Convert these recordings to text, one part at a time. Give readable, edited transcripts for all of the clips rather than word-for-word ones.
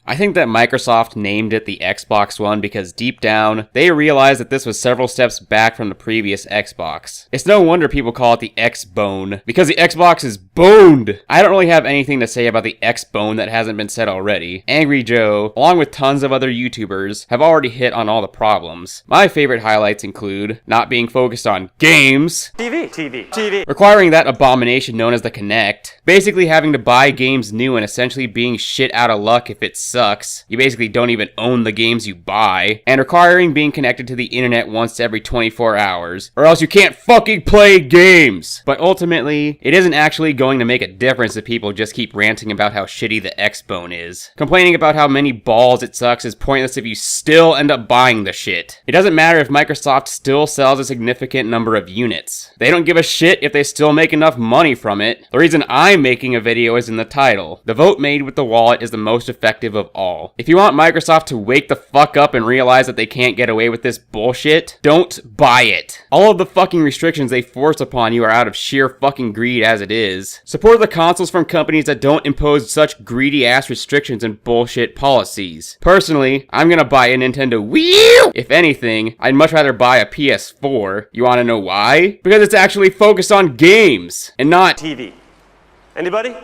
I think that Microsoft named it the Xbox One because deep down, they realized that this was several steps back from the previous Xbox. It's no wonder people call it the X-Bone, because the Xbox is boned! I don't really have anything to say about the X-Bone that hasn't been said already. Angry Joe, along with tons of other YouTubers, have already hit on all the problems. My favorite highlights include not being focused on games, TV, requiring that abomination known as the Kinect, basically having to buy games new and essentially being shit out of luck if it sucks. You basically don't even own the games you buy, and requiring being connected to the internet once every 24 hours, or else you can't fucking play games! But ultimately, it isn't actually going to make a difference if people just keep ranting about how shitty the X-Bone is. Complaining about how many balls it sucks is pointless if you still end up buying the shit. It doesn't matter if Microsoft still sells a significant number of units. They don't give a shit if they still make enough money from it. The reason I'm making a video is in the title. The vote made with the wallet is the most effective of all. If you want Microsoft to wake the fuck up and realize that they can't get away with this bullshit, don't buy it. All of the fucking restrictions they force upon you are out of sheer fucking greed as it is. Support the consoles from companies that don't impose such greedy ass restrictions and bullshit policies. Personally, I'm gonna buy a Nintendo Wii U! If anything, I'd much rather buy a PS4. You wanna know why? Because it's actually focused on games, and not TV. Anybody?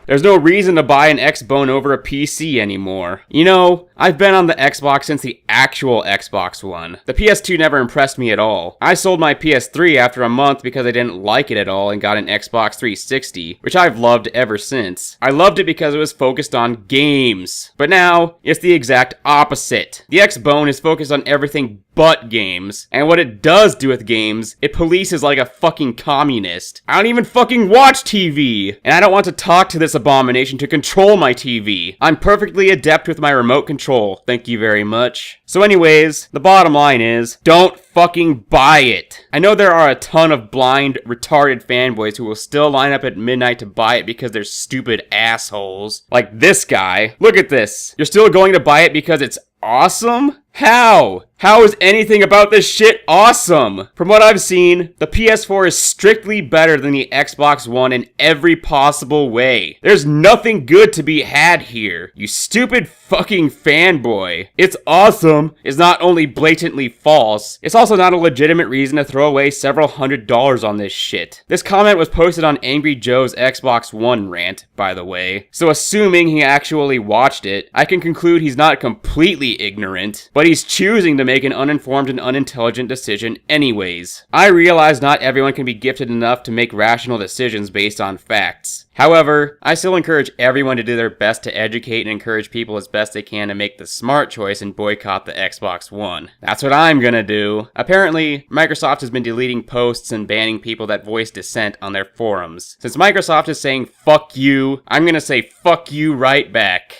There's no reason to buy an X-Bone over a PC anymore. You know, I've been on the Xbox since the actual Xbox One. The PS2 never impressed me at all. I sold my PS3 after a month because I didn't like it at all and got an Xbox 360, which I've loved ever since. I loved it because it was focused on games. But now, it's the exact opposite. The X-Bone is focused on everything but games. And what it does do with games, it polices like a fucking communist. I don't even fucking watch TV! And I don't want to talk to this abomination to control my TV. I'm perfectly adept with my remote control. Thank you very much. So anyways, the bottom line is, don't fucking buy it. I know there are a ton of blind, retarded fanboys who will still line up at midnight to buy it because they're stupid assholes. Like this guy. Look at this. You're still going to buy it because it's awesome? How? How is anything about this shit awesome? From what I've seen, the PS4 is strictly better than the Xbox One in every possible way. There's nothing good to be had here, you stupid fucking fanboy. It's awesome is not only blatantly false, it's also not a legitimate reason to throw away several $100s on this shit. This comment was posted on Angry Joe's Xbox One rant, by the way, so assuming he actually watched it, I can conclude he's not completely ignorant, but he's choosing to make an uninformed and unintelligent decision anyways. I realize not everyone can be gifted enough to make rational decisions based on facts. However, I still encourage everyone to do their best to educate and encourage people as best they can to make the smart choice and boycott the Xbox One. That's what I'm gonna do. Apparently, Microsoft has been deleting posts and banning people that voice dissent on their forums. Since Microsoft is saying fuck you, I'm gonna say fuck you right back.